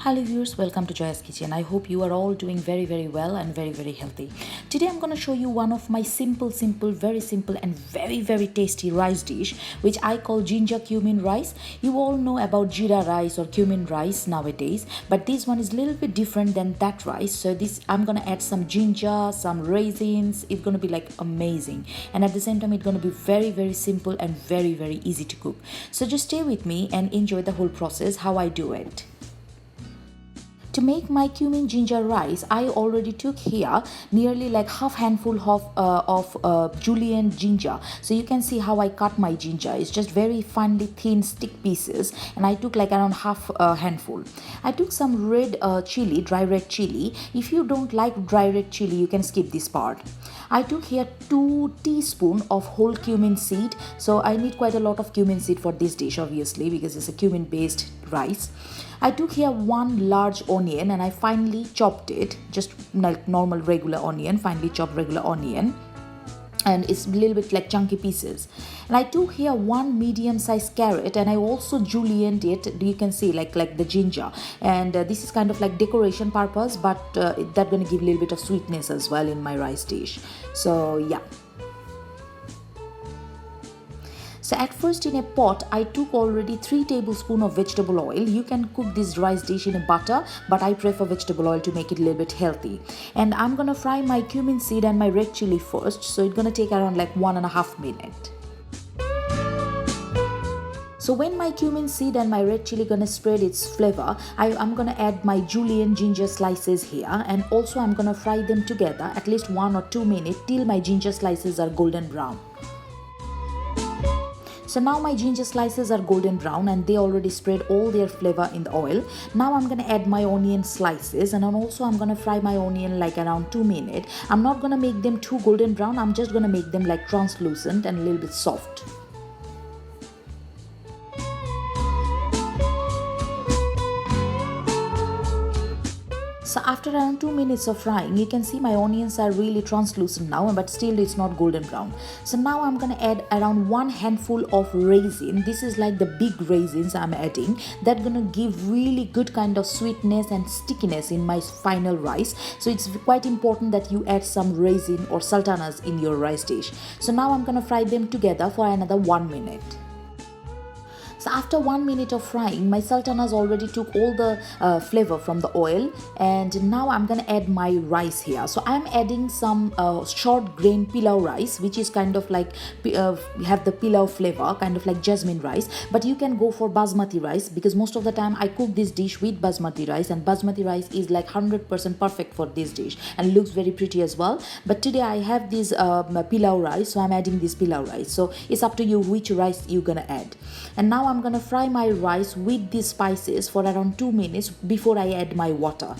Hello viewers, welcome to Joya's Kitchen. I hope you are all doing very well and very healthy. Today I'm going to show you one of my very simple and very tasty rice dish which I call ginger cumin rice. You all know about jeera rice or cumin rice nowadays, but this one is a little bit different than that rice. So I'm going to add some ginger, some raisins. It's going to be like amazing, and at the same time it's going to be very simple and very easy to cook. So just stay with me and enjoy the whole process how I do it. To make my cumin ginger rice, I already took here nearly like half handful of julienne ginger. So you can see how I cut my ginger. It's just very finely thin stick pieces, and I took like around half a handful. I took some red chili, dry red chili. If you don't like dry red chili, you can skip this part. I took here 2 teaspoons of whole cumin seed. So I need quite a lot of cumin seed for this dish, obviously, because it's a cumin based rice. I took here 1 large onion and I finely chopped it, just like normal regular onion, finely chopped regular onion, and it's a little bit like chunky pieces. And I took here 1 medium-sized carrot, and I also julienned it. You can see like the ginger, and this is kind of like decoration purpose, but that's gonna give a little bit of sweetness as well in my rice dish. So yeah. So at first in a pot, I took already 3 tablespoons of vegetable oil. You can cook this rice dish in a butter, but I prefer vegetable oil to make it a little bit healthy. And I'm gonna fry my cumin seed and my red chili first. So it's gonna take around like 1.5 minutes. So when my cumin seed and my red chili gonna spread its flavor, I'm gonna add my julienne ginger slices here, and also I'm gonna fry them together at least 1 or 2 minutes till my ginger slices are golden brown. So now my ginger slices are golden brown and they already spread all their flavor in the oil. Now I'm gonna add my onion slices, and then also I'm gonna fry my onion like around 2 minutes. I'm not gonna make them too golden brown. I'm just gonna make them like translucent and a little bit soft. So after around 2 minutes of frying, you can see my onions are really translucent now, but still it's not golden brown. So now I'm gonna add around 1 handful of raisin. This is like the big raisins I'm adding. That's gonna give really good kind of sweetness and stickiness in my final rice. So it's quite important that you add some raisin or sultanas in your rice dish. So now I'm gonna fry them together for another 1 minute. So after 1 minute of frying, my sultanas already took all the flavor from the oil, and now I'm gonna add my rice here. So I'm adding some short grain pilau rice, which is kind of like have the pilau flavor, kind of like jasmine rice, but you can go for basmati rice, because most of the time I cook this dish with basmati rice, and basmati rice is like 100% perfect for this dish and looks very pretty as well. But today I have this pilau rice, so I'm adding this pilau rice. So it's up to you which rice you're gonna add. And now I'm gonna fry my rice with these spices for around 2 minutes before I add my water.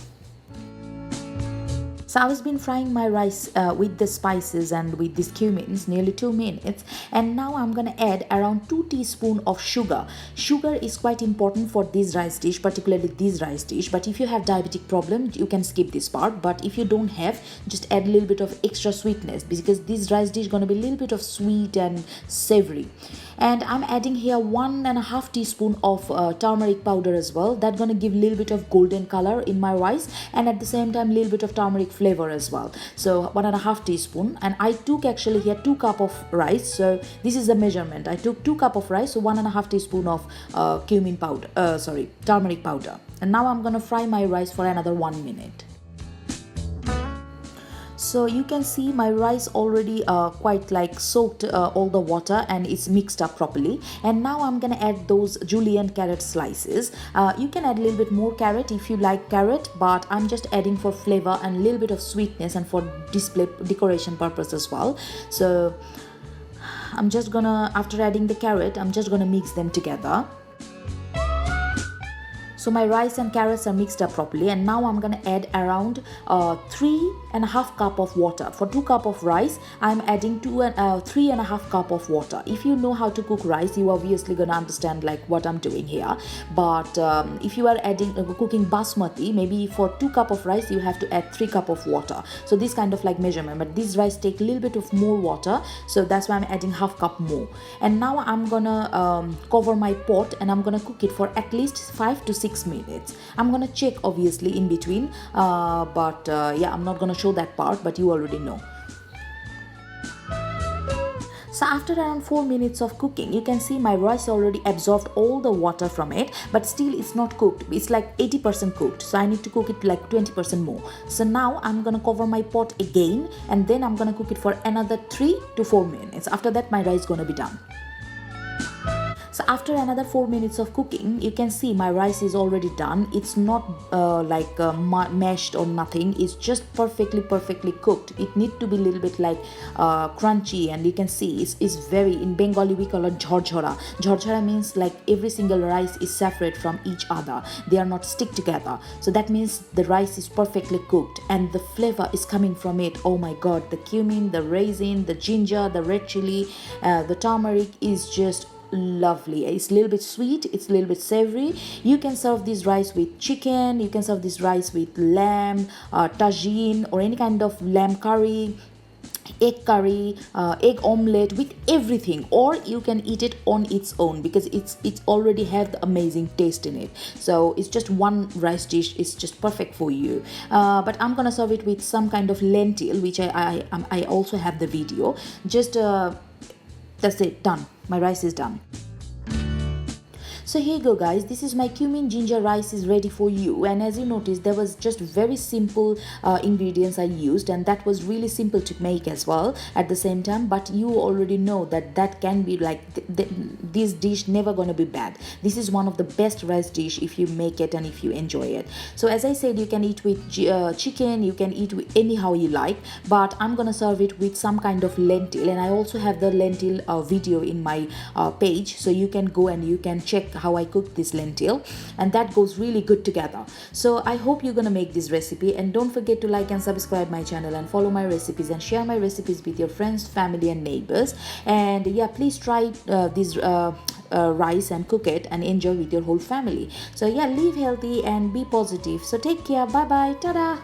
So I've been frying my rice with the spices and with these cumins nearly 2 minutes, and now I'm gonna add around 2 teaspoons of sugar. Sugar is quite important for this rice dish, particularly this rice dish, but if you have diabetic problem, you can skip this part. But if you don't have, just add a little bit of extra sweetness, because this rice dish is gonna be a little bit of sweet and savory. And I'm adding here 1.5 teaspoons of turmeric powder as well. That's gonna give a little bit of golden color in my rice, and at the same time a little bit of turmeric flavor as well. So 1.5 teaspoons, and I took actually here 2 cups of rice. So this is the measurement. I took 2 cups of rice, so 1.5 teaspoons of turmeric powder. And now I'm gonna fry my rice for another 1 minute. So you can see my rice already quite like soaked all the water, and it's mixed up properly. And now I'm gonna add those julienne carrot slices. You can add a little bit more carrot if you like carrot, but I'm just adding for flavor and a little bit of sweetness and for display decoration purpose as well. So I'm just gonna, after adding the carrot, I'm just gonna mix them together. So my rice and carrots are mixed up properly, and now I'm gonna add around 3.5 cups of water. For 2 cups of rice, I'm adding 3.5 cups of water. If you know how to cook rice, you obviously gonna understand like what I'm doing here. But if you are cooking basmati, maybe for 2 cups of rice you have to add 3 cups of water. So this kind of like measurement. But this rice take a little bit of more water, so that's why I'm adding half cup more. And now I'm gonna cover my pot, and I'm gonna cook it for at least 5 to 6 6 minutes. I'm gonna check obviously in between, but yeah, I'm not gonna show that part, but you already know. So after around 4 minutes of cooking, you can see my rice already absorbed all the water from it, but still it's not cooked. It's like 80% cooked, so I need to cook it like 20% more. So now I'm gonna cover my pot again, and then I'm gonna cook it for another 3 to 4 minutes. After that, my rice is gonna be done. So after another 4 minutes of cooking, you can see my rice is already done. It's not mashed or nothing. It's just perfectly cooked. It need to be a little bit like crunchy, and you can see it's very, in Bengali we call it jhorjhora. Jhorjhora means like every single rice is separate from each other. They are not stick together. So that means the rice is perfectly cooked, and the flavor is coming from it. Oh my god, the cumin, the raisin, the ginger, the red chili, the turmeric is just lovely. It's a little bit sweet, it's a little bit savory. You can serve this rice with chicken, you can serve this rice with lamb, tagine, or any kind of lamb curry, egg curry, egg omelette, with everything. Or you can eat it on its own, because it's already have the amazing taste in it. So it's just one rice dish, it's just perfect for you. But I'm gonna serve it with some kind of lentil, which I also have the video. Just that's it, done. My rice is done. So here you go guys, this is my cumin ginger rice is ready for you. And as you notice, there was just very simple ingredients I used, and that was really simple to make as well at the same time. But you already know that that can be like this dish never gonna be bad. This is one of the best rice dish if you make it and if you enjoy it. So as I said, you can eat with chicken, you can eat with anyhow you like, but I'm gonna serve it with some kind of lentil. And I also have the lentil video in my page, so you can go and you can check how I cook this lentil, and that goes really good together. So I hope you're gonna make this recipe, and don't forget to like and subscribe my channel and follow my recipes and share my recipes with your friends, family and neighbors. And yeah, please try this rice and cook it and enjoy with your whole family. So yeah, live healthy and be positive. So take care, bye bye, tada.